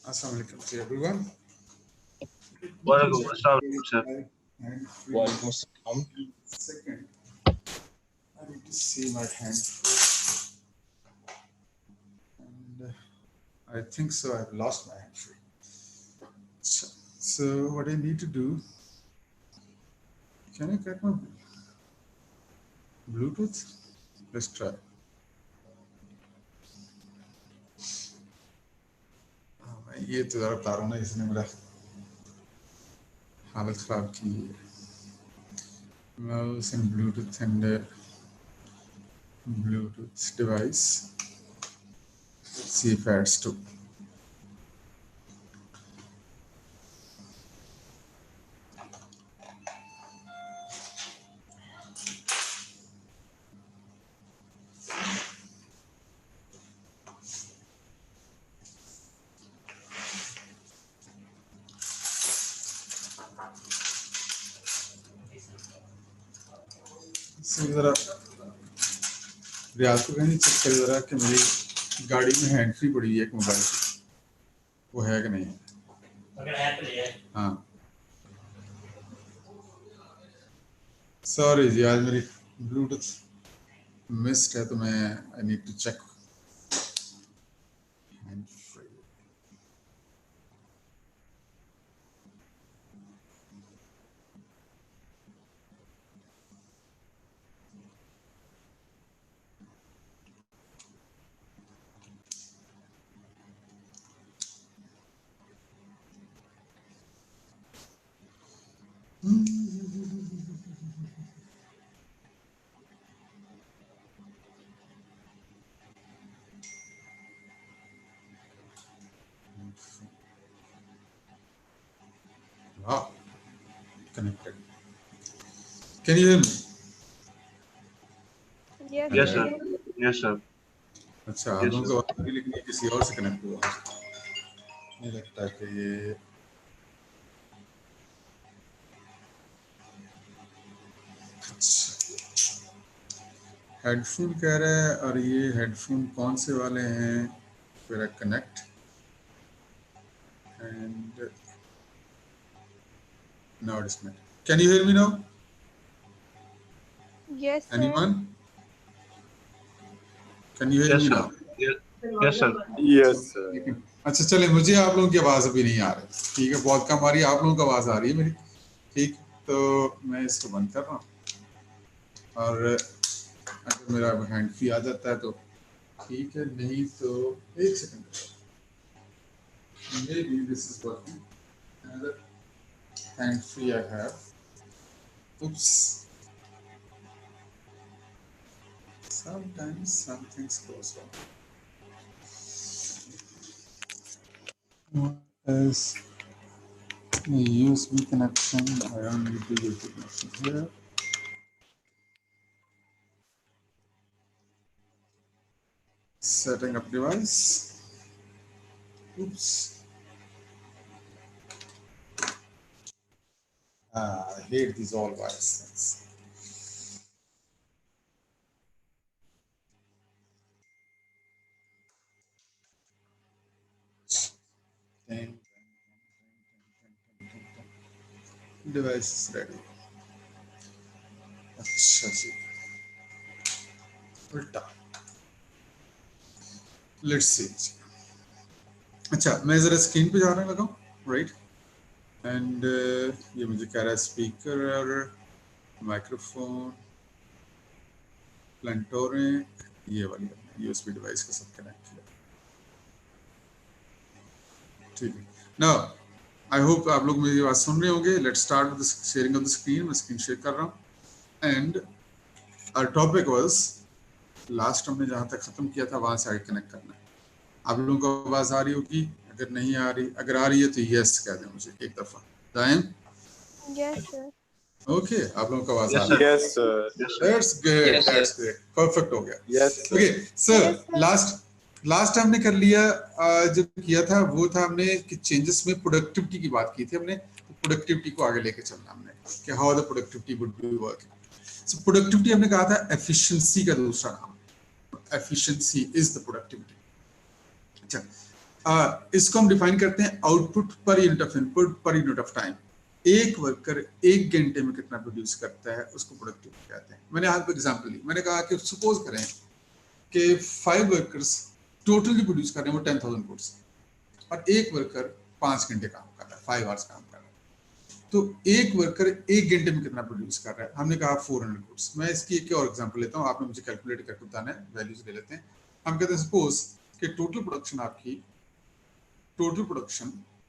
Assalamu alaikum to everyone. Walaikum assalam, sir. Walaikum assalam. Second, I need to see my hand. And I think so. I've lost my hand free. So what I need to do? Can I get my Bluetooth? Let's try. ये तो ज़रा बता रहा हूँ ना, इसने मेरा हालत ख़राब की है. Mouse and Bluetooth device. Let's see if it adds to. जरा रियाज को कहीं चेक करे जरा कि मेरी गाड़ी में हैंड फ्री पड़ी है एक मोबाइल की, वो है कि नहीं है. अगर है तो है. हाँ सॉरी जी, आज मेरी ब्लूटूथ मिस्ड है तो मैं I need to check. Hand free wow, connected. Can you hear me? Yes, sir. Yes, sir. अच्छा, आप लोगों को आवाज़ भी लेकिन ये किसी और से कनेक्ट हुआ. नहीं लगता कि ये हेडफोन कह रहा है, और ये हेडफोन कौन से वाले हैं? फिर connect and now it is connected. Can you hear me now? Yes, sir. Anyone? Can you hear Yes, me sir. now? Yes, sir. Yes, sir. अच्छा चले, मुझे आप लोगों की आवाज़ अभी नहीं आ रही. ठीक है, बहुत कम आ रही है. आप लोगों की आवाज़ आ रही है मेरी. ठीक, तो मैं इसको बंद कर रहा हूँ, और अगर मेरा हैंड फ्री आ जाता है तो ठीक है, नहीं तो एक second. Maybe this is working. Another hand free I have. Oops. Sometimes some things goes wrong. What is the USB connection? I don't need the USB connection here. Setting up device. Oops. I hate these all virus things. Device is ready. अच्छा जी, उल्टा. Let's see. अच्छा, मैं जरा screen पे जाने लगा हूँ, right. And ये मुझे कह रहा है स्पीकर और माइक्रोफोन प्लेंटोरे, ये वाली यूएसबी डिवाइस के साथ कनेक्ट किया. ठीक है. नाउ आई होप आप लोग मेरी बात सुन रहे होंगे. Let's start with the sharing of the screen. मैं स्क्रीन शेयर कर रहा हूँ. And our topic was, last हमने जहाँ तक खत्म किया था वहाँ से आगे कनेक्ट करना है. आप लोगों को आवाज आ रही होगी. अगर नहीं आ रही, अगर आ रही है तो यस कह दें मुझे एक दफा. दाएं. Yes, sir. ओके, आप लोगों को आवाज आ Yes, रही है. Yes, sir. That's good, Yes, sir. That's great, perfect हो गया. Yes, sir. Okay sir, Yes, sir. Last हमने कर लिया. जो किया था वो था हमने कि चेंजेस में प्रोडक्टिविटी की बात की थी हमने. प्रोडक्टिविटी को आगे लेके चलना हमने कि how the productivity would be working. So productivity हमने कहा था एफिशिएंसी का दूसरा नाम. Efficiency is the productivity. अच्छा, इसको हम डिफाइन करते हैं output per unit of input per unit of time. एक वर्कर 1 घंटे में कितना प्रोड्यूस करता है उसको प्रोडक्टिविटी कहते हैं। मैंने आज एग्जांपल ली, मैंने कहा कि सपोज करें कि 5 वर्कर्स टोटली प्रोड्यूस कर रहे हैं वो 10,000 गुड्स और एक वर्कर 5 घंटे काम कर रहा है, 5 आवर्स काम कर रहा है। तो एक वर्कर 1 घंटे में कितना प्रोड्यूस कर रहा है? हमने कहा 400 गुड्स। मैं इसकी एक और एग्जांपल लेता हूँ, आपने मुझे कैलकुलेट करके बताना है, वैल्यूज ले लेते हैं। हम कहते हैं सपोज कि टोटल प्रोडक्शन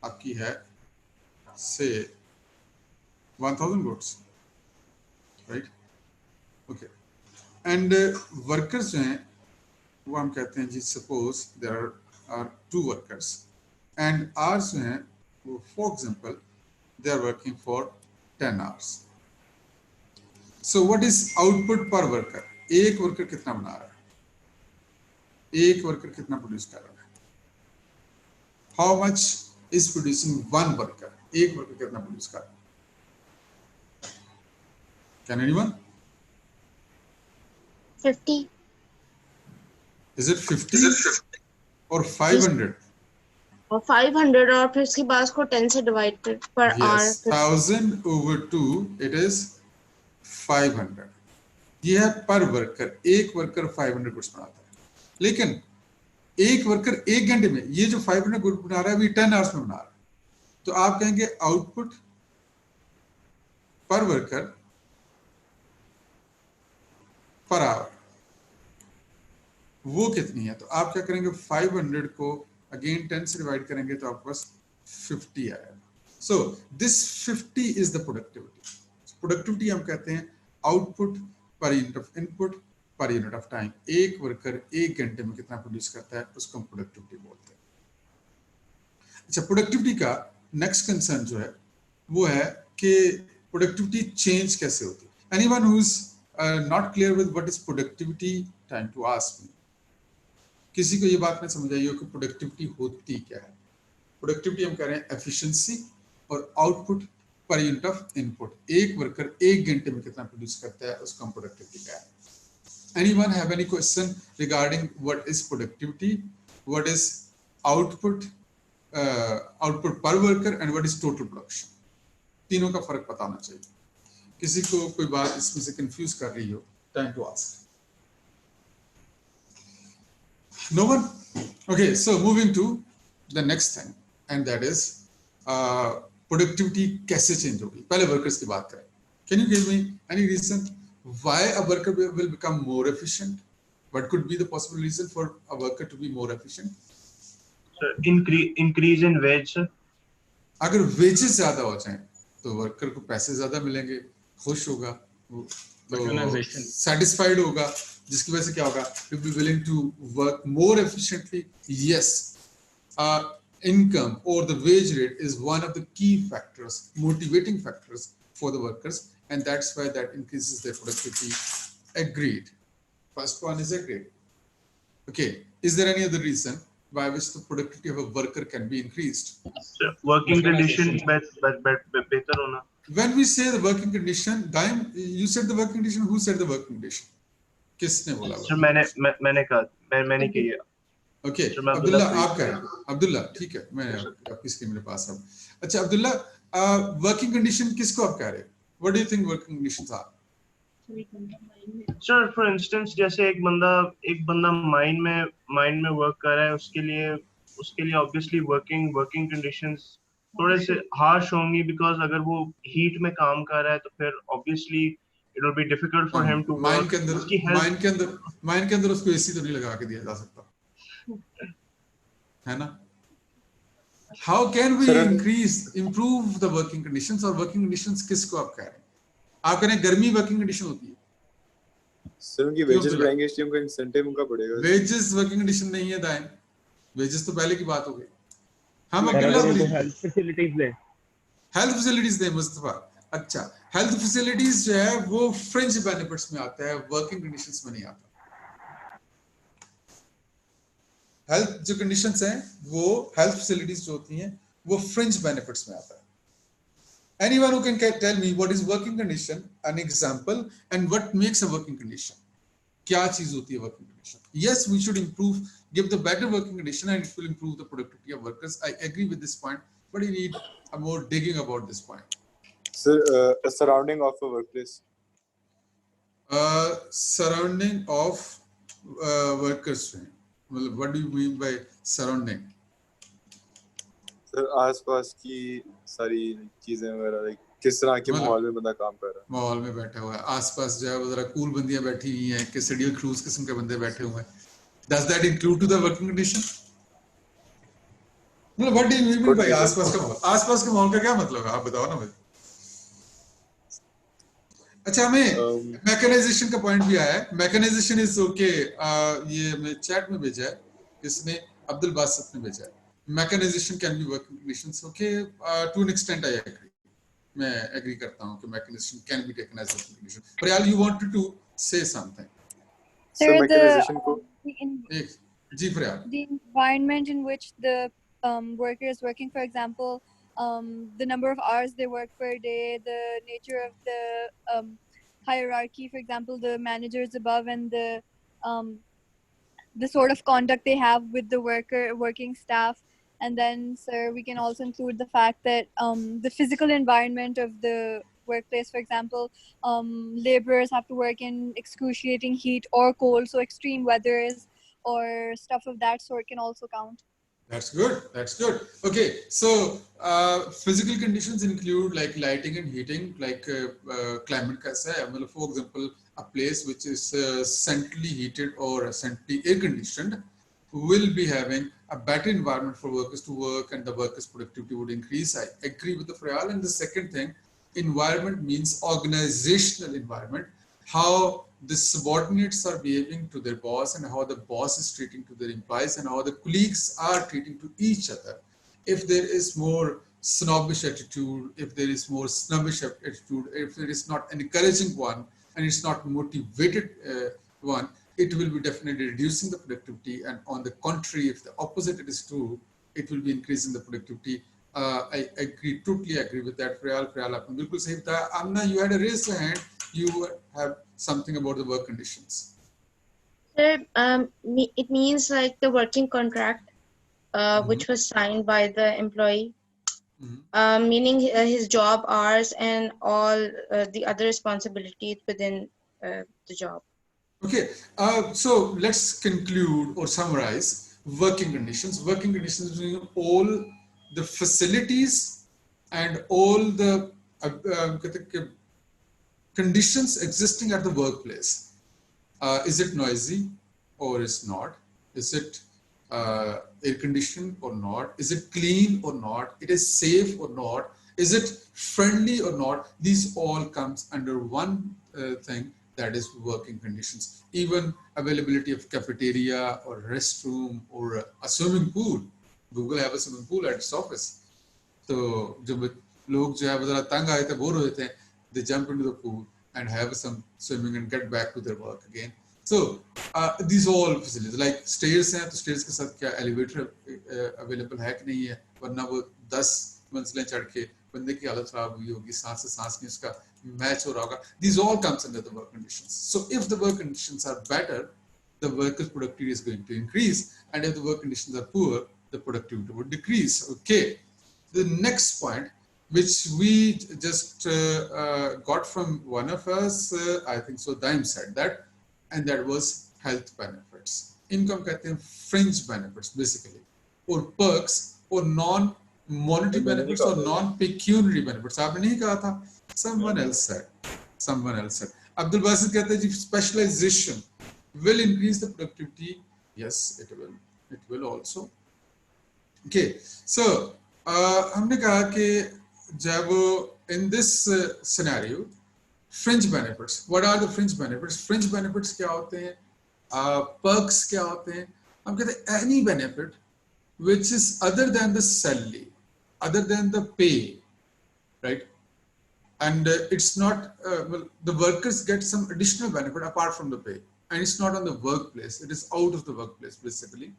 आपकी है से 1000 goods, right? Okay, and workers जो हैं वो हम कहते हैं जी suppose there are 2 workers and hours जो हैं वो for example they are working for 10 hours. So what is output per worker? एक वर्कर कितना बना रहा है? एक वर्कर कितना प्रोड्यूस कर रहा है? How much is producing one worker? एक वर्कर कितना प्रोड्यूस कर रहा है? Can anyone? 50. Is it 50 or 500? और 500 और फिर उसके बाद उसको 10 से डिवाइड कर पर Yes, our 1000 over 2 it is 500. ये है पर वर्कर, एक वर्कर 500 गुड्स बनाता है। लेकिन एक वर्कर 1 घंटे में ये जो 500 गुड बना रहा है वो 10 आवर्स में बना रहा है। तो आप कहेंगे output per worker per hour वो कितनी है? तो आप क्या करेंगे, 500 को अगेन 10 से डिवाइड करेंगे तो आपके पास 50 आएगा। So this 50 is the productivity. Productivity हम कहते हैं output per unit of input per unit of time. एक वर्कर 1 घंटे में कितना प्रोड्यूस करता है उसको हम प्रोडक्टिविटी बोलते हैं। अच्छा, प्रोडक्टिविटी का नेक्स्ट कंसर्न जो है वो है कि प्रोडक्टिविटी चेंज कैसे होती है। Anyone who is not clear with what is productivity, time to ask me. किसी को ये बात नहीं समझ आई हो कि प्रोडक्टिविटी होती क्या है? प्रोडक्टिविटी हम कह रहे हैं एफिशिएंसी और output per unit of input. एक वर्कर 1 घंटे में कितना प्रोड्यूस करता है उसको हम प्रोडक्टिविटी कहते हैं। Anyone have any question regarding what is productivity, what is output output per worker and what is total production? तीनों का फर्क पता होना चाहिए। किसी को कोई बात इसमें से कंफ्यूज कर रही हो, time to ask. No one? Okay, so moving to the next thing and that is productivity कैसे change होगी? पहले workers की बात करें। Can you give me any reason why a worker will become more efficient? What could be the possible reason for a worker to be more efficient? Sir, increase in wage, sir. अगर wages ज्यादा हो जाएं तो worker को पैसे ज्यादा मिलेंगे, खुश होगा, तो satisfied होगा, जिसकी वजह से क्या होगा, you'll be willing to work more efficiently. Yes, income or the wage rate is one of the key factors, motivating factors for the workers, and that's why that increases their productivity. Agreed. First one is agreed. Okay, is there any other reason by which the productivity of a worker can be increased? Sir, working condition better होना. When we say the working condition, Daim, you said the working condition. Who said the working condition? किसने बोला? Sir मैंने कहा, मैंने की है। Okay, Abdullah आप कह रहे हैं। अब्दुल्ला ठीक है, मैं आपकी स्क्रीन मेरे पास है। अच्छा अब्दुल्ला, वर्किंग कंडीशन किसको आप कह रहे हैं? What do you think working conditions are? Sir for instance जैसे एक बंदा माइन में वर्क कर रहा है, उसके लिए ऑब्वियसली वर्किंग कंडीशंस थोड़े से हार्श होंगी, बिकॉज अगर वो हीट में काम कर रहा है तो फिर obviously it will be difficult for him to mine work. के अंदर उसको एसी तो नहीं लगा के दिया जा सकता, है ना? How can we improve the working conditions? और working conditions किसको आप कह रहे हैं? आप कह रहे हैं गर्मी वर्किंग कंडीशन होती है। सर उनकी वेजेस बढ़ाएंगे इसलिए उनका इंसेंटिव उनका बढ़ेगा। वेजेस वर्किंग कंडीशन नहीं है दाएं, वेजेस तो पहले की बात हो गई। हम अब्दुल्ला हेल्थ फैसिलिटीज दे मुस्तफा। अच्छा, हेल्थ फैसिलिटीज जो है वो फ्रिंज बेनिफिट्स में आता है, वर्किंग कंडीशंस में नहीं आता। हेल्थ जो कंडीशंस हैं वो हेल्थ फैसिलिटीज जो होती हैं वो फ्रिंज बेनिफिट्स में आता है। Anyone who can tell me what is working condition, an example, and what makes a working condition? क्या चीज होती है working condition? Yes, we should improve, give the better working condition, and it will improve the productivity of workers. I agree with this point, but you need a more digging about this point. So, a surrounding of a workplace. Surrounding of workers. Well, what do you mean by surrounding? Sir आसपास की सारी चीजें वगैरह like किस तरह के माहौल में बंदा काम कर रहा है, माहौल में बैठा हुआ है, आसपास जो है वो जरा कूल बंदियां बैठी हुई हैं कि शेड्यूल क्रूज किस्म के बंदे बैठे हुए हैं. Does that include to the working condition? मतलब what do you mean by आसपास का माहौल? आसपास के माहौल का क्या मतलब है, आप बताओ ना मुझे. अच्छा, हमें मैकेनाइजेशन का पॉइंट भी आया है. Mechanisation is okay. ये मैं चैट में भेजा है, किसने, अब्दुल बासित ने भेजा है. Mechanisation can be working conditions. Okay, to an extent I agree. मैं एग्री करता हूं कि mechanisation can be taken as working condition. Prayal, you wanted to say something. Sir mechanisation को जी प्रयाल. The environment in which the worker is working, for example, the number of hours they work per day, the nature of the hierarchy, for example, the managers above, and the sort of conduct they have with the working staff. And then, sir, we can also include the fact that the physical environment of the workplace, for example, laborers have to work in excruciating heat or cold, so extreme weathers or stuff of that sort can also count. That's good. That's good. Okay, so physical conditions include like lighting and heating, like climate kaisa hai. For example, a place which is centrally heated or centrally air conditioned will be having a better environment for workers to work, and the workers' productivity would increase. I agree with the Frayal. And the second thing, environment means organizational environment, how the subordinates are behaving to their boss, and how the boss is treating to their employees, and how the colleagues are treating to each other. If there is more snobbish attitude, if there is more snobbish attitude, if there is not an encouraging one, and it's not motivated one, it will be definitely reducing the productivity. And on the contrary, if the opposite it is true, it will be increasing the productivity. I agree, totally agree with that. Prayal, aapne bilkul sahi bataya. Amna, you had a raised hand. You have something about the work conditions. Sir, it means like the working contract, which was signed by the employee, meaning his job hours and all the other responsibilities within the job. Okay, so let's conclude or summarize working conditions. Working conditions mean all the facilities and all the conditions existing at the workplace. Is it noisy or is not? Is it air conditioned or not? Is it clean or not? It is safe or not? Is it friendly or not? These all comes under one thing, that is working conditions. Even availability of cafeteria or restroom or a swimming pool. Google have a swimming pool at its office. So जब लोग जो है ज़रा तंग आए थे, bore हुए थे, they jump into the pool and have some swimming and get back to their work again. So these all facilities, like stairs हैं, तो stairs के साथ क्या elevator available है कि नहीं है, वरना वो 10 मंजिलें चढ़ के बंदे की हालत खराब हुई होगी, सांस से सांस नहीं उसका मैच हो रहा होगा. These all comes under the work conditions. So if the work conditions are better, the worker's productivity is going to increase, and if the work conditions are poor, the productivity would decrease. Okay. The next point, which we just got from one of us, I think so, Daim said that, and that was health benefits. Income कहते हैं fringe benefits basically, or perks, or non-monetary benefits, or non-pecuniary benefits. आपने नहीं कहा था, someone else said. Abdul Basit कहते हैं जी specialization will increase the productivity. Yes, it will also. Okay, so हमने कहा कि जब in this scenario, fringe benefits. What are the fringe benefits? Fringe benefits क्या होते हैं? Perks क्या होते हैं? हम कहते हैं any benefit which is other than the salary, other than the pay, right? And it's not, well, the workers get some additional benefit apart from the pay, and it's not on the workplace, it is out of the workplace basically.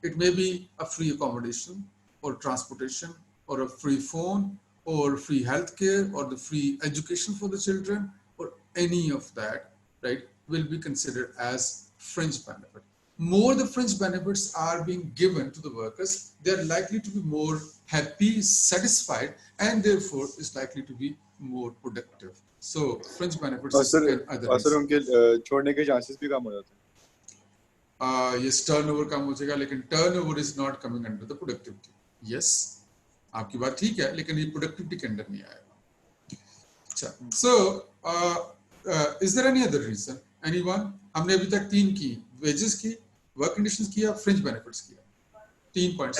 It may be a free accommodation or transportation or a free phone or free healthcare or the free education for the children, or any of that, right, will be considered as fringe benefit. More the fringe benefits are being given to the workers, they are likely to be more happy, satisfied, and therefore is likely to be more productive. So fringe benefits is another और sir reason. उनके छोड़ने के chances भी कम हो जाते हैं. Yes, turnover कम हो जाएगा, लेकिन turnover is not coming under the productivity. Yes, आपकी बात ठीक है, लेकिन ये productivity के अंदर नहीं आएगा. अच्छा, so is there any other reason? Anyone? हमने अभी तक 3 की, wages की, work conditions किया, fringe benefits किया, 3 points.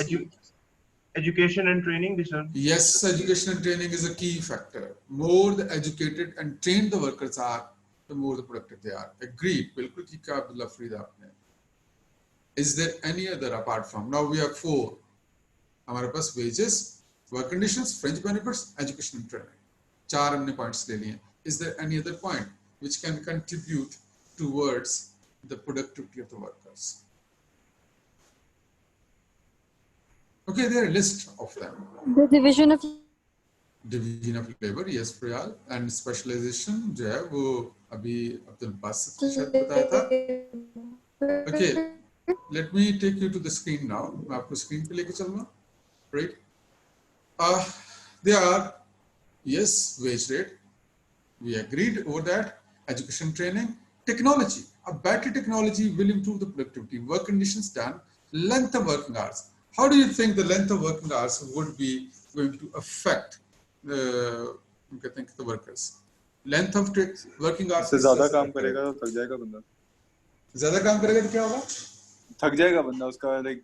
Education and training, sir. Yes, education and training is a key factor. More the educated and trained the workers are, the more the productive they are. Agreed. बिल्कुल ठीक कहा अब्दुल्ला फरीद आपने. Is there any other apart from? Now we have 4. हमारे पास wages, work conditions, fringe benefits, education and training. 4 हमने points ले लिए. Is there any other point which can contribute towards the productivity of the workers? Okay, there are a list of them. The division of labor, yes, Priyal, and specialization जो है वो अभी अब्दुल बासित ने शायद बताया था. Okay, let me take you to the screen now. मैं आपको screen पे लेके चलूँगा, right? They are, yes, wage rate. We agreed over that. Education, training, technology. A better technology will improve the productivity. Work conditions done. Length of working hours. How do you think the length of working hours would be going to affect the workers? Length of working hours. इससे ज़्यादा काम करेगा तो थक जाएगा बंदा. ज़्यादा काम करेगा तो क्या होगा? थक जाएगा बंदा, उसका like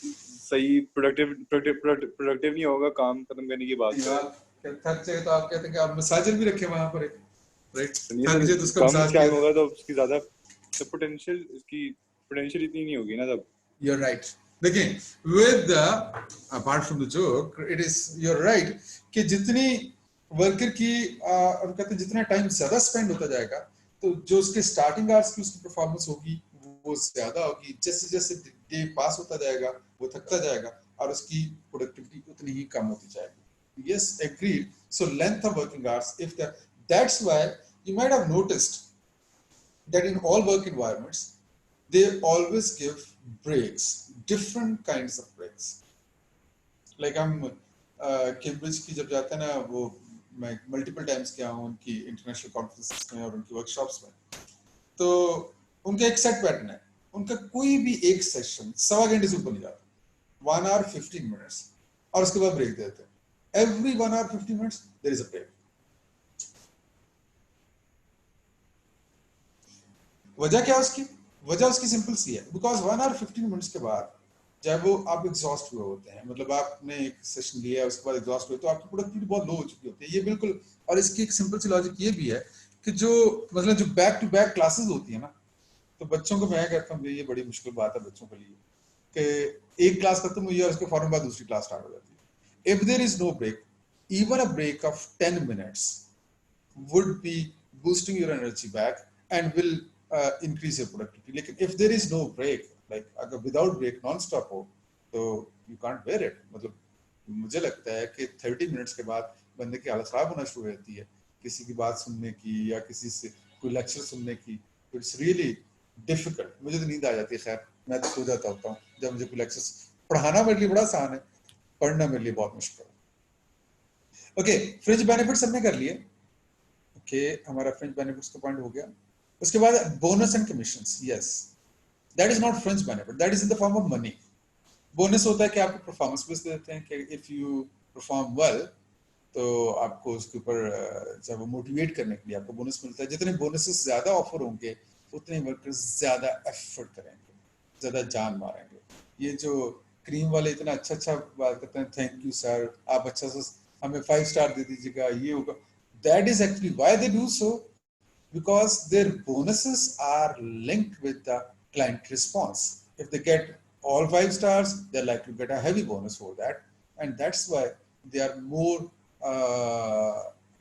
सही productive नहीं होगा काम खत्म करने के बाद. थक जाए तो आप कहते हैं कि आप मसाजर भी रखें वहाँ पर, राइट? थक जाए तो उसका मसाज क्या होगा, तो उसकी ज़्यादा पोटेंशियल, उसकी पोटेंशियल इतनी नहीं होगी ना तब. You're right. देखिए, with the apart from the joke, it is you're right कि जितनी वर्कर की हम कहते हैं जितना टाइम ज़्यादा स्पेंड होता जाएगा, तो जो उसके स्टार्टिंग आवर्स की उसकी परफॉर्मेंस होगी वो ज़्यादा होगी. जैसे जैसे डे पास होता जाएगा वो थकता जाएगा और उसकी प्रोडक्टिविटी उतनी ही कम होती जाएगी. Yes, agreed. So length of working hours, that's why you might have noticed that in all work environments they always give breaks, different kinds of breaks. Like हम कैम्ब्रिज की जब जाते हैं ना, वो मैं मल्टीपल टाइम्स गया हूँ उनकी इंटरनेशनल कॉन्फ्रेंसेस में और उनकी वर्कशॉप्स में, तो उनका एक सेट पैटर्न है. उनका कोई भी एक सेशन 1.25 घंटे से ऊपर नहीं जाता. 1 hour 15 minutes और उसके बाद ब्रेक देते हैं. Every 1 hour 50 minutes there is a break. वजह क्या उसकी? वजह उसकी सिंपल सी है, बिकॉज 1 hour 15 minutes के बाद जब वो आप एग्जॉस्ट हुए होते हैं, मतलब आपने एक सेशन लिया उसके बाद एग्जॉस्ट हुए, तो आपकी प्रोडक्टिविटी बहुत लो हो चुकी होती है. ये बिल्कुल, और इसकी एक सिंपल सी लॉजिक ये भी है कि जो मतलब जो बैक टू बैक क्लासेस होती है ना, तो बच्चों को मैं कहता हूँ ये बड़ी मुश्किल बात है बच्चों के लिए कि एक क्लास खत्म हुई है और उसके फौरन बाद दूसरी क्लास स्टार्ट हो जाती है. If there is no break, even a break of 10 minutes would be boosting your energy back and will increase your productivity. Like if there is no break, like अगर without break non-stop हो, तो you can't bear it. मतलब मुझे लगता है कि 30 minutes के बाद बंदे की हालत खराब होना शुरू हो जाती है, किसी की बात सुनने की या किसी से कोई लेक्चर सुनने की. तो it's really difficult. मुझे तो नींद आ जाती है. खैर मैं तो सो जाता होता हूँ जब मुझे कोई लेक्चर. पढ़ाना मेरे लिए बड़ा आसान है, पढ़ना मेरे लिए बहुत मुश्किल है. ओके, फ्रिंज बेनिफिट्स हमने कर लिए. ओके, हमारा फ्रिंज बेनिफिट्स का पॉइंट हो गया. उसके बाद bonus and commissions. Yes, that is not fringe benefit, that is in the form of money. Bonus होता है कि आपको परफॉर्मेंस बेस देते हैं कि इफ यू परफॉर्म वेल तो आपको उसके ऊपर जब मोटिवेट करने के लिए आपको बोनस मिलता है. जितने बोनसेस ज्यादा ऑफर होंगे उतने वर्कर्स ज्यादा एफर्ट करेंगे, ज्यादा जान मारेंगे. ये जो क्रीम वाले इतना अच्छा बात करते हैं, थैंक यू सर, आप अच्छा सा हमें 5 स्टार दे दीजिएगा, ये होगा. That is actually why they do so, because their bonuses are linked with the client response. If they get all 5 stars, they're likely to get a heavy bonus for that, and that's why they are more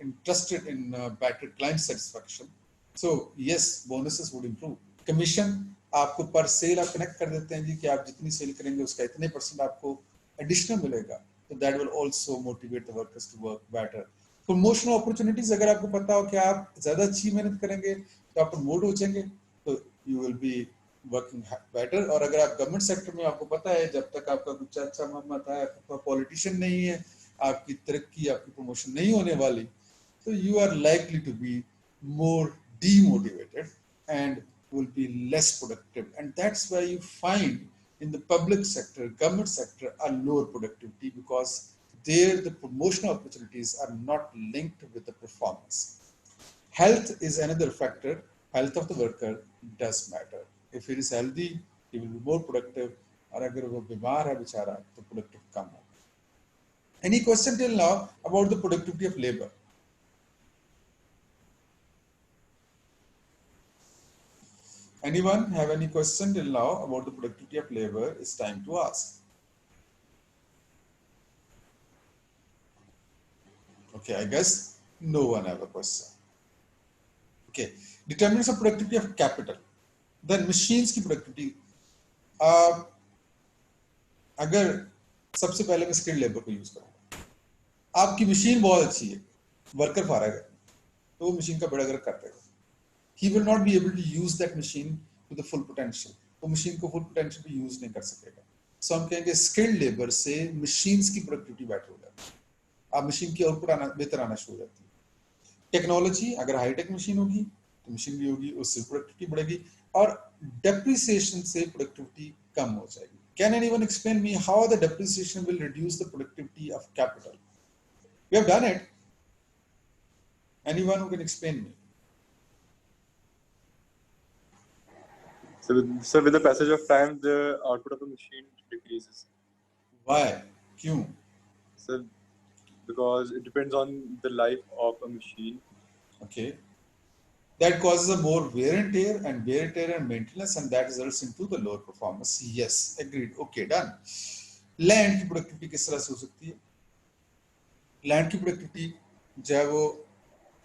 interested in better client satisfaction. So yes, bonuses would improve. Commission, आपको पर cell आप connect कर देते हैं जी कि आप जितनी cell करेंगे उसका इतने % आपको एडिशनल मिलेगा, तो that will also motivate the workers to work better. Promotional opportunities, अगर आपको पता हो कि आप ज्यादा अच्छी मेहनत करेंगे तो आप प्रमोट हो जाएंगे, तो you will be working better. और अगर आप गवर्नमेंट सेक्टर में, आपको पता है जब तक आपका कुछ अच्छा मत है, आपका पॉलिटिशियन नहीं है, आपकी तरक्की, आपकी प्रमोशन नहीं होने वाली, so you are likely to be more demotivated and will be less productive. And that's why you find in the public sector, government sector, a lower productivity, because there the promotional opportunities are not linked with the performance. Health is another factor. Health of the worker does matter. If he is healthy, he will be more productive. और अगर वो बीमार है बेचारा तो productive कम है. Any question till now about the productivity of labor? Anyone have any question till now about the productivity of labor? It's time to ask. Okay, I guess no one have a question. Okay, determinants of productivity of capital. Then machines की productivity. अगर सबसे पहले मैं skilled labor को use करूँगा, आपकी machine बहुत अच्छी है, worker फारग है, तो वो machine का बड़ा अगर करते हैं, he will not be able to use that machine to the full potential. वो machine को full potential पे use नहीं कर सकेगा. So हम कहेंगे skilled labor से machines की productivity better हो जाती है. आप machine की output आना बेहतर आना शुरू हो जाती है. टेक्नोलॉजी अगर हाईटेक मशीन होगी तो मशीन भी होगी, उससे प्रोडक्टिविटी बढ़ेगी और डेप्रिसिएशन से प्रोडक्टिविटी कम हो जाएगी. Can anyone explain me how the depreciation will reduce the productivity of capital? We have done it. Anyone who can explain me? So with the passage of time, the output of the machine decreases. Why? क्यों? So because it depends on the life of a machine. Okay. That causes a more wear and tear and maintenance, and that results into the lower performance. Yes, agreed. Okay, done. Land की productivity किस तरह से हो सकती है? Land की productivity चाहे वो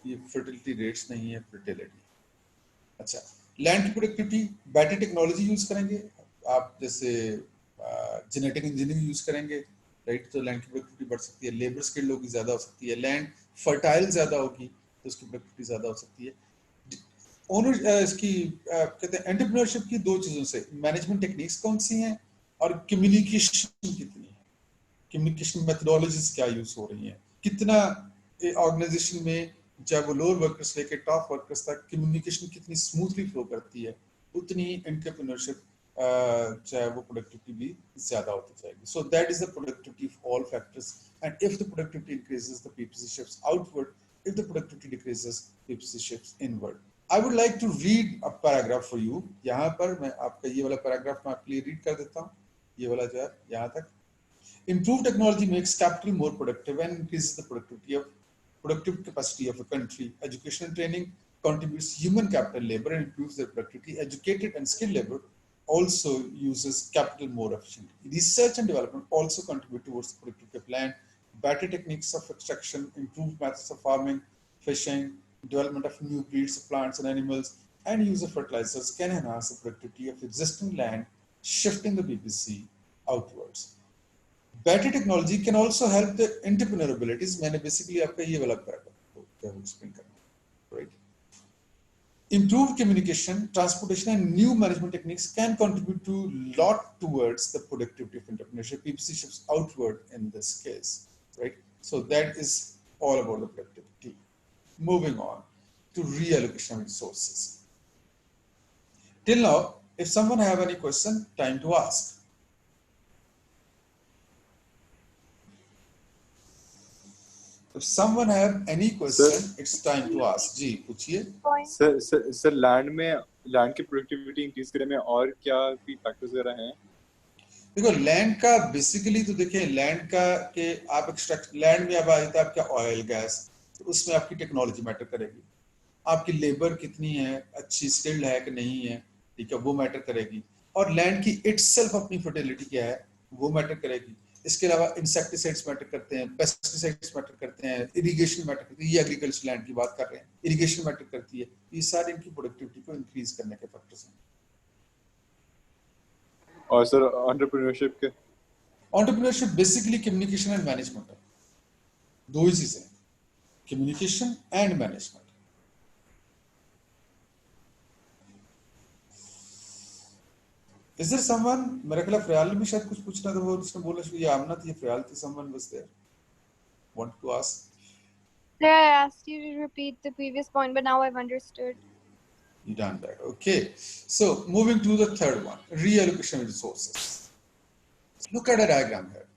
ये फर्टिलिटी रेट्स नहीं है, फर्टिलिटी. अच्छा, लैंड की प्रोडक्टिविटी बेटर टेक्नोलॉजी यूज करेंगे आप, जैसे जेनेटिक इंजीनियरिंग यूज करेंगे, राइट, तो लैंड की प्रोडक्टिविटी बढ़ सकती है. लेबर स्किल होगी ज्यादा हो सकती है. लैंड फर्टाइल ज्यादा होगी तो उसकी प्रोडक्टिविटी ज्यादा हो सकती है. ओनर इसकी कहते हैं एंटरप्रेन्योरशिप की दो चीजों से, मैनेजमेंट टेक्निक्स कौन सी हैं और कम्युनिकेशन कितनी है, कम्युनिकेशन मेथडोलॉजीज क्या यूज हो रही हैं, कितना ऑर्गेनाइजेशन में चाहे वो लोअर वर्कर्स लेके टॉप वर्कर्स तक कम्युनिकेशन कितनी स्मूथली फ्लो करती है, उतनी एंटरप्रेन्योरशिप चाहे वो प्रोडक्टिविटी भी ज्यादा होती जाएगी. So that is the productivity of all factors, and if the productivity increases the PPC shifts outward, if the productivity decreases PPC shifts inward. I would like to read a paragraph for you. यहाँ पर मैं आपका ये वाला paragraph मैं आपके लिए read कर देता हूँ, ये वाला जो है यहाँ तक. Improved technology makes capital more productive and increases the productive capacity of a country. Education and training contributes human capital labor and improves their productivity. Educated and skilled labor also uses capital more efficiently. Research and development also contribute towards the productivity of land. Better techniques of extraction, improved methods of farming, fishing, development of new breeds of plants and animals, and use of fertilizers can enhance the productivity of existing land, shifting the PPC outwards. Better technology can also help the entrepreneurial abilities. मैंने basically आपका ये वाला paragraph explain करना, right? Improved communication, transportation, and new management techniques can contribute to lot towards the productivity of entrepreneurship. PPC shifts outward in this case, right? So that is all about the productivity. Moving on to reallocation of resources. Till now, if someone have any question, time to ask. If someone have any question, it's time to ask. जी पूछिए. Sir land की productivity increase करने में और क्या कोई factors वगैरह हैं? देखो लैंड का बेसिकली तो देखिए लैंड का कि आप एक्सट्रैक्ट लैंड में अब आ जाता है आपका ऑयल गैस, तो उसमें आपकी टेक्नोलॉजी मैटर करेगी. आपकी लेबर कितनी है, अच्छी स्किल्ड है कि नहीं है, ठीक है, वो मैटर करेगी. और लैंड की इटसेल्फ अपनी फर्टिलिटी क्या है वो मैटर करेगी. इसके अलावा इंसेक्टिसाइड्स मैटर करते हैं, पेस्टिसाइड्स मैटर करते हैं, इरिगेशन मैटर करती है. ये एग्रीकल्चर लैंड की बात कर रहे हैं, इरिगेशन मैटर करती है. ये सारे इनकी प्रोडक्टिविटी को इंक्रीज करने के फैक्टर्स हैं. और sir entrepreneurship basically communication and management है. दो ही चीजें, communication and management. Is there someone, मेरे ख्याल फ़याल ने भी शायद कुछ पूछना था, वो उसने बोला ये आमना थी, फ़याल थी, someone was there want to ask? Sir, I asked you to repeat the previous point, but now I've understood. You done that, okay. So moving to the third one, reallocation of resources. Look at a diagram here.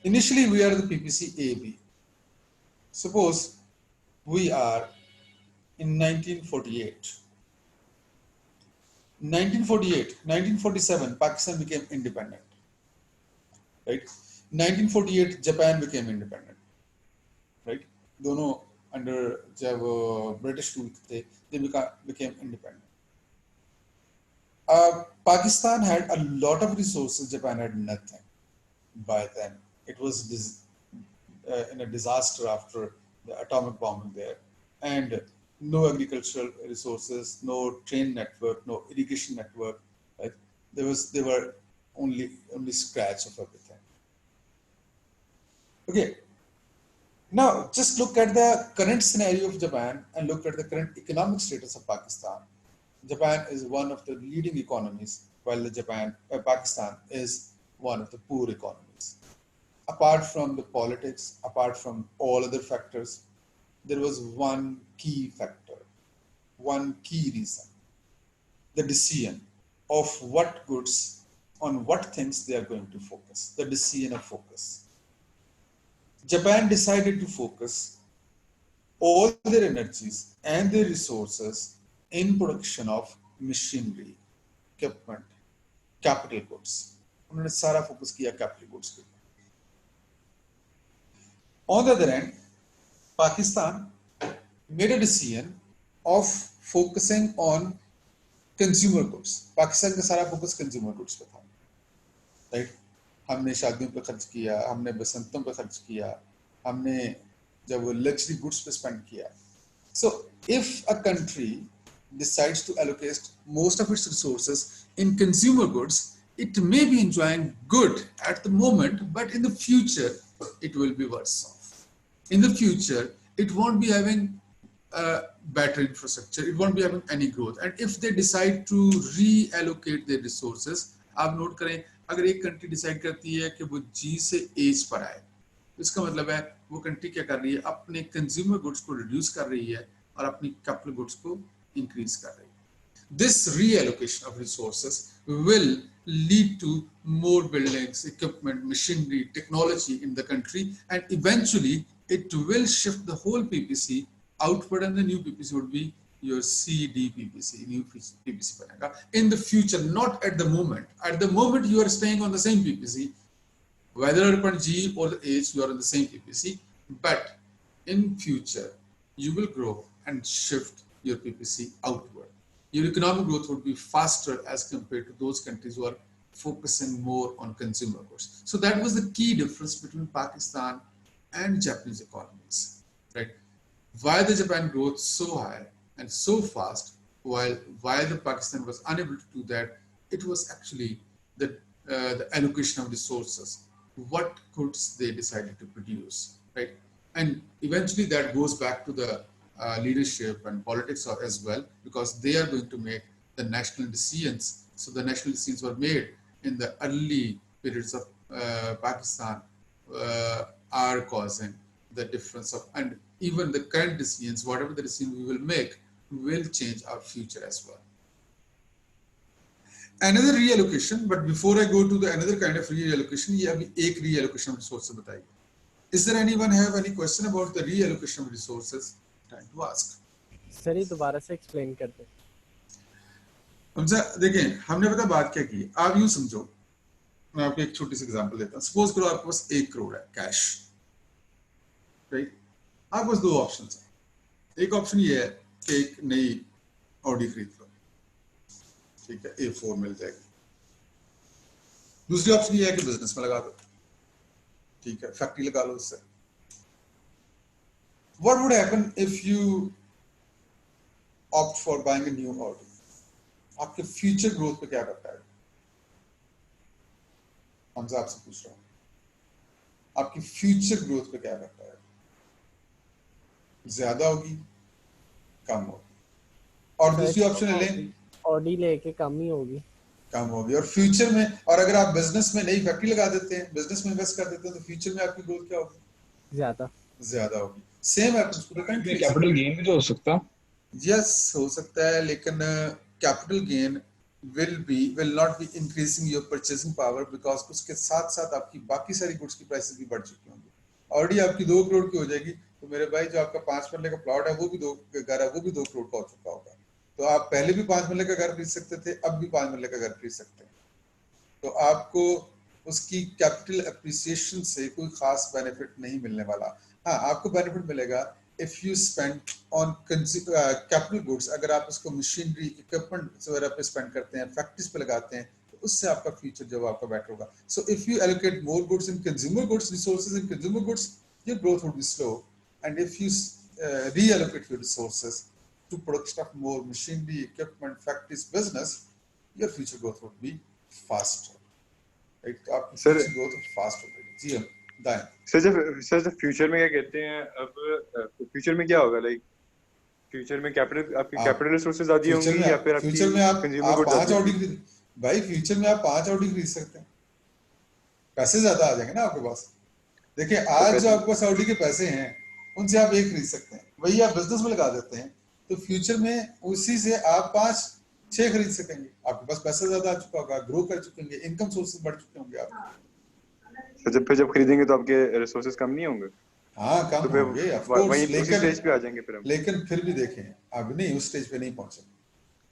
Initially we are the PPC AB. Suppose we are in 1948. 1947, Pakistan became independent, right? 1948, Japan became independent, right? दोनों under जब British rule थे, they became independent. Pakistan had a lot of resources, Japan had nothing. By then, it was in a disaster after the atomic bombing there, and no agricultural resources, no train network, no irrigation network. Right? They were only scratch of everything. Okay. Now just look at the current scenario of Japan and look at the current economic status of Pakistan. Japan is one of the leading economies, while Pakistan is one of the poor economies. Apart from the politics, apart from all other factors, there was one key factor, one key reason: the decision of what goods, on what things they are going to focus, the decision of focus. Japan decided to focus all their energies and their resources in production of machinery, equipment, capital goods. उन्होंने सारा focus किया capital goods पे. On the other hand, Pakistan made a decision of focusing on consumer goods. Pakistan का सारा focus consumer goods पे था, right? हमने शादियों पे खर्च किया, हमने बसंतों पे खर्च किया, हमने जब luxury goods पे spend किया. So if a country decides to allocate most of its resources in consumer goods, it may be enjoying good at the moment, but in the future it will be worse off. In the future, it won't be having better infrastructure, it won't be having any growth. And if they decide to reallocate their resources, आप note करें, अगर एक country decide करती है कि वो जी से as per आए, इसका मतलब है वो कंट्री क्या कर रही है, अपने कंज्यूमर गुड्स को रिड्यूस कर रही है और अपनी कैपिटल गुड्स को इंक्रीज कर रही है. This reallocation of resources will lead to more buildings, equipment, machinery, technology in the country, and eventually it will shift the whole PPC outward, and the new PPC would be your CDPPC, new PPC banega. In the future, not at the moment. At the moment, you are staying on the same PPC, whether upon G or the H, you are on the same PPC, but in future, you will grow and shift your PPC outward. Your economic growth would be faster as compared to those countries who are focusing more on consumer goods. So that was the key difference between Pakistan and Japanese economies, right? Why the Japan growth so high and so fast, while the Pakistan was unable to do that, it was actually the allocation of resources, what goods they decided to produce, right? And eventually that goes back to the leadership and politics as well, because they are going to make the national decisions. So the national decisions were made in the early periods of Pakistan are causing the difference of, and even the current decisions, whatever the decision we will make, will change our future as well. Another reallocation, but before I go to the another kind of reallocation, ये अभी एक reallocation of resources बताइए. Is there anyone have any question about the reallocation of resources? Time to ask. Sir ये दोबारा से explain कर दे. हमसे देखें, हमने पता बात क्या की. आप यूं समझो, मैं आपको एक छोटी सी एग्जांपल देता हूं. सपोज करो आपके पास 1 करोड़ है कैश, राइट? आपके पास दो ऑप्शंस हैं. एक ऑप्शन ये है कि एक नई ऑडी खरीद लो, ठीक है, A4 मिल जाएगी. दूसरी ऑप्शन ये है कि बिजनेस में लगा दो, ठीक है, फैक्ट्री लगा लो उससे. What would happen if you opt for buying a new Audi? आपके फ्यूचर ग्रोथ पे क्या करता है? हमसे आपसे पूछ रहा हूँ, आपकी फ्यूचर ग्रोथ पे क्या करता है? ज्यादा होगी, कम होगी? और दूसरी ऑप्शन ले लें, ऑडी लेके कम ही होगी. कम होगी। और फ्यूचर में, और अगर आप बिजनेस में नई फैक्ट्री लगा देते हैं, बिजनेस में इन्वेस्ट कर देते हैं, तो फ्यूचर में आपकी ग्रोथ क्या होगी? ज्यादा होगी। Same happens to the country. Capital gain भी तो हो सकता है। यस, हो सकता है, लेकिन capital gain will not be increasing your purchasing power, because उसके साथ साथ आपकी बाकी सारी गुड्स की प्राइसेस भी बढ़ चुकी होंगी। ऑलरेडी आपकी 2 करोड़ की हो जाएगी, तो मेरे भाई जो आपका 5 मरले का प्लॉट है वो भी 2 घर है, वो भी 2 करोड़ का हो चुका होगा। तो आप पहले भी 5 मरले का घर खरीद सकते थे, अब भी 5 मरले का घर खरीद सकते हैं। तो आपको उसकी कैपिटल एप्रिसिएशन से कोई खास बेनिफिट नहीं मिलने वाला। हाँ, आपको बेनिफिट मिलेगा if you spend on capital goods। अगर आप उसको मशीनरी इक्विपमेंट वगैरह पे स्पेंड करते हैं, फैक्ट्रीज पे लगाते हैं, तो उससे आपका फ्यूचर जो आपका बेटर होगा। So if you allocate more goods in consumer goods, resources in consumer goods, your growth would be slow, and if you reallocate your resources to production of more machinery, equipment, factories, business, your future growth would be faster, right? तो आपकी future growth fast हो जाएगी। जी हाँ, दाएं। Sir future में क्या कहते हैं, अब फ्यूचर में क्या होगा, लाइक फ्यूचर में कैपिटल, आपकी कैपिटल रिसोर्सेज ज्यादा होंगी या फिर फ्यूचर में आप कंज्यूमर गुड्स 5 ऑडी खरीद, भाई फ्यूचर में आप 5 ऑडी खरीद सकते हैं, पैसे ज्यादा आ जाएंगे ना आपके पास। देखिए आज जो आपके पास ऑडी के पैसे हैं उनसे आप एक खरीद सकते हैं, वही आप बिजनेस में लगा देते हैं, तो फ्यूचर में उसी से आप 5-6 खरीद सकेंगे। आपके पास पैसा ज्यादा आ चुका होगा, ग्रो कर चुके होंगे, इनकम सोर्सेज बढ़ चुके होंगे आप। तो जब खरीदेंगे तो आपके रिसोर्सेज कम नहीं होंगे? हाँ, कम तो होंगे ऑफ कोर्स, लेकिन स्टेज पे आ जाएंगे फिर हम। लेकिन फिर भी देखें, अब नहीं, उस स्टेज पे नहीं पहुंचे,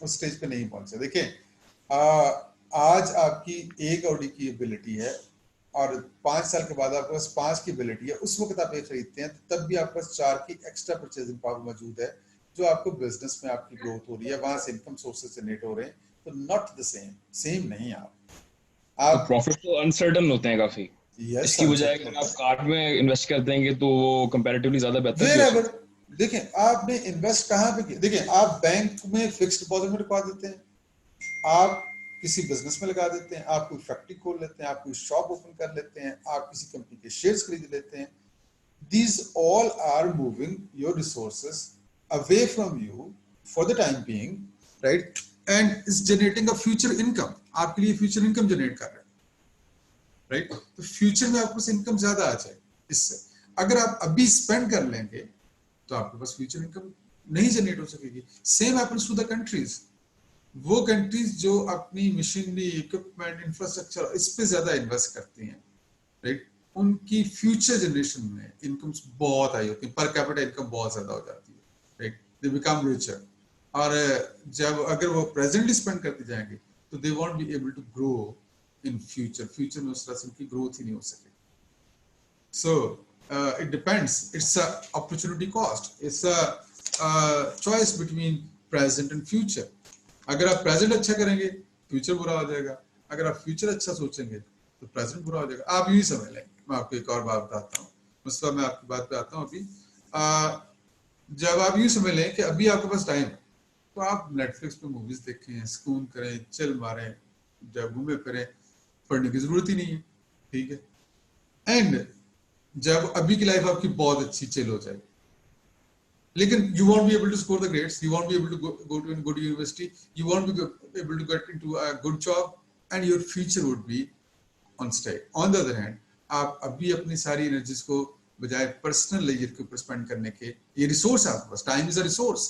उस स्टेज पे नहीं पहुंचे। देखें, आज आपकी 1 ऑडी की एबिलिटी है और 5 साल के बाद आपके पास 5 की एबिलिटी है, उस वक्त आप एक खरीदते हैं, तब भी आपके पास 4 की एक्स्ट्रा परचेजिंग पावर मौजूद है, जो आपको बिजनेस में आपकी ग्रोथ हो रही है, वहां से इनकम सोर्सेज जनरेट हो रहे हैं। तो नॉट द सेम नहीं। आप प्रॉफिट तो अनसर्टेन होते हैं काफी। इसकी बजाय अगर आप कार्ड में इन्वेस्ट कर देंगे तो वो कंपैरेटिवली ज्यादा बेहतर है। देखें, आपने इन्वेस्ट कहाँ पे किया? देखें, आप बैंक में फिक्स्ड डिपॉजिट में रखवा देते हैं, आप किसी बिजनेस में लगा देते हैं, आप कोई फैक्ट्री खोल लेते हैं, आप कोई शॉप ओपन कर लेते हैं, आप किसी कंपनी के शेयर्स खरीद लेते हैं। These all are moving your resources away from you for the time being, right? And is generating a future income. आपके लिए future income generate कर रहे हैं, right? तो फ्यूचर में आपके पास इनकम ज्यादा आ जाए इससे। अगर आप अभी स्पेंड कर लेंगे तो आपके पास फ्यूचर इनकम नहीं जनरेट हो सकेगी। Same happens to the countries. वो कंट्रीज जो अपनी मशीनरी, इक्विपमेंट, इंफ्रास्ट्रक्चर इस पे ज्यादा इन्वेस्ट करती हैं, राइट, उनकी फ्यूचर जनरेशन में इनकम्स बहुत हाई होती है, पर कैपिटा इनकम बहुत ज्यादा हो जाती है, राइट, दे बिकम रिचर। और जब अगर वो प्रेजेंटली स्पेंड करते जाएंगे तो they won't be able to grow in future में उस तरह से उनकी ग्रोथ ही नहीं हो सकेगी। So it depends, it's a opportunity cost, it's a choice between present and future. अगर आप प्रेजेंट अच्छा करेंगे फ्यूचर बुरा हो जाएगा, अगर आप फ्यूचर अच्छा सोचेंगे तो प्रेजेंट बुरा हो जाएगा। आप यूं ही समझ लें। मैं आपको एक और बात बताता हूँ, मुस्तफा मैं आपकी बात पे आता हूँ। अभी जब आप यूं समझ लें कि अभी आपके पास टाइम है तो आप नेटफ्लिक्स पे मूवीज देखें, सुकून करें, चिल मारें, जब घूमे फिरें, पढ़ने की जरूरत ही नहीं है, ठीक है। एंड जब अभी की लाइफ आपकी बहुत अच्छी चिल हो जाए, लेकिन you won't be able to score the grades, you won't be able to go to a good university, you won't be able to get into a good job, and your future would be on stake. On the other hand, आप अभी अपनी सारी energies को बजाय personal laser के ऊपर spend करने के, ये रिसोर्स है आपके पास, टाइम इज अ रिसोर्स,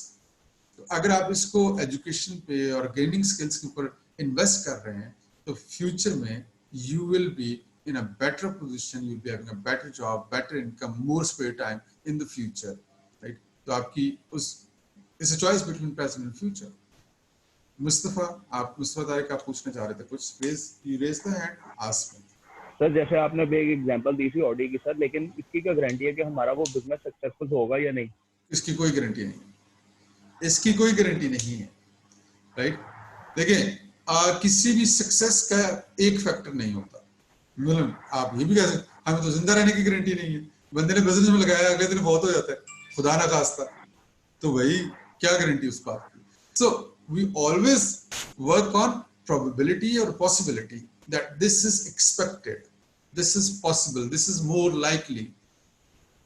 तो अगर आप इसको एजुकेशन पे और गेनिंग स्किल्स के ऊपर इन्वेस्ट कर रहे हैं तो फ्यूचर में you will be in a better position, you'll be having a better job, better income, more spare time in the future, right? तो आपकी उस it's a choice between present and future. Mustafa Tariq, आप पूछना चाह रहे थे कुछ? Raise the hand, ask me. Sir जैसे आपने अभी एक एग्जांपल दी थी ऑडी की सर, लेकिन इसकी क्या गारंटी है कि हमारा वो बिजनेस सक्सेसफुल होगा या नहीं? इसकी कोई गारंटी नहीं है, इसकी कोई गारंटी नहीं है, राइट। देखिए किसी भी सक्सेस का एक फैक्टर नहीं होता। मतलब आप ये भी कह सकते हमें तो जिंदा रहने की गारंटी नहीं है, बंदे ने बिजनेस में लगाया अगले दिन बहुत हो जाता है, खुदा ना खास्ता, तो भाई क्या गारंटी उस बात की। So we always work on probability और possibility that this is expected, this is possible, this is more likely,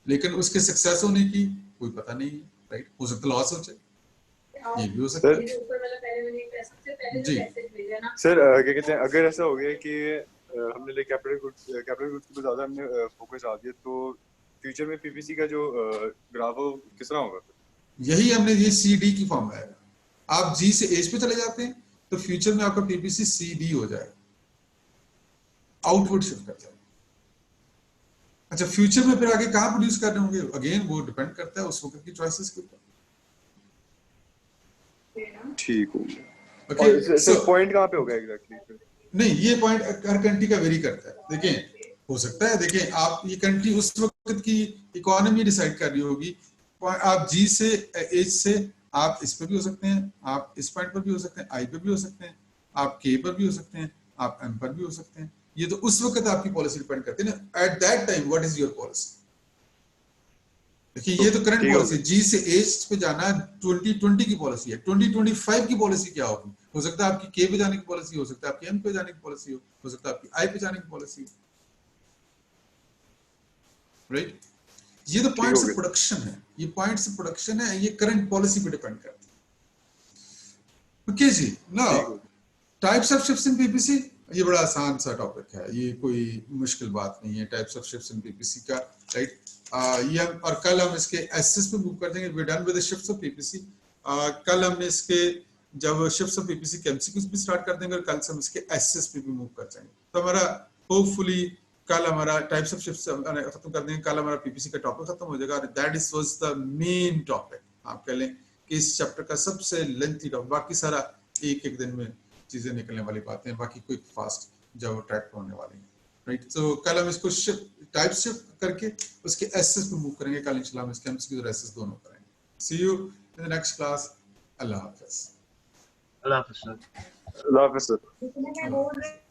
लेकिन उसके सक्सेस होने की कोई पता नहीं है, राइट। हो सकता लॉस हो जाए, ये भी हो सकता है जी। सर क्या कहते हैं, अगर ऐसा हो गया कि हमने लाइक कैपिटल गुड्स पे ज्यादा हमने फोकस आ दिया, तो फ्यूचर में पीपीसी का जो ग्राफ हो किस तरह होगा? यही हमने ये CD की फॉर्म है। आप G से H पे चले जाते हैं तो फ्यूचर में आपका पीपीसी CD हो जाएगा, आउटवर्ड शिफ्ट कर जाएगा। अच्छा, फ्यूचर में फिर आगे कहाँ प्रोड्यूस कर रहे होंगे, अगेन वो डिपेंड करता है उस वक्त की चॉइसेस के ऊपर। ठीक हो गया। ओके, सर पॉइंट कहाँ पे होगा एग्जैक्टली? नहीं, ये पॉइंट हर कंट्री का वेरी करता है। देखें, हो सकता है, देखें आप, ये कंट्री उस वक्त की इकोनॉमी डिसाइड कर रही होगी। आप G से H से आप इस पे भी हो सकते हैं, आप इस पॉइंट पर भी हो सकते हैं, I पे भी हो सकते हैं, आप K पर भी हो सकते हैं, आप M पर भी हो सकते हैं। ये तो उस वक्त आपकी पॉलिसी डिपेंड करती है ना, at that time what is your policy. देखिए, ये तो करंट पॉलिसी, G से H पे जाना 2020 की पॉलिसी है। 2025 की पॉलिसी क्या होगी? हो सकता है आपकी K पे जाने की पॉलिसी, हो सकता है आपकी M पे जाने की पॉलिसी हो सकता है आपकी I पे जाने की पॉलिसी हो, राइट? ये तो पॉइंट्स ऑफ प्रोडक्शन है, ये पॉइंट्स ऑफ प्रोडक्शन है, ये करंट पॉलिसी पे डिपेंड करता है। ओके जी, now types of shifts in PPC, ये बड़ा आसान सा टॉपिक है, ये कोई मुश्किल बात नहीं है types of shifts in PPC का, राइट? ये हम, और कल हम इसके एसेस पे मूव कर देंगे। We done with the shifts of PPC. कल हमने इसके जब शिफ्ट्स ऑफ पीपीसी के एमसीक्यूज भी स्टार्ट कर देंगे और कल से हम इसके एसेस पे भी मूव कर जाएंगे। तो हमारा होपफुली कल हमारा टाइप्स ऑफ शिफ्ट्स खत्म कर देंगे, कल हमारा पीपीसी का टॉपिक खत्म हो जाएगा। That is was the main topic, आप कह लें कि इस चैप्टर का सबसे लेंथी टॉपिक। बाकी सारा एक एक दिन में चीजें निकलने वाली बातें हैं, बाकी क्विक फास्ट जब ट्रैक होने वाली है, राइट? तो कल हम इसको टाइप शिफ्ट करके उसके एसेस पे मूव करेंगे। कल इंशाल्लाह हम इसके एमसीक्यू और एसेस दोनों करेंगे। See you in the next class. अल्लाह हाफिज। अल्लाह हाफिज सर। अल्लाह हाफिज सर।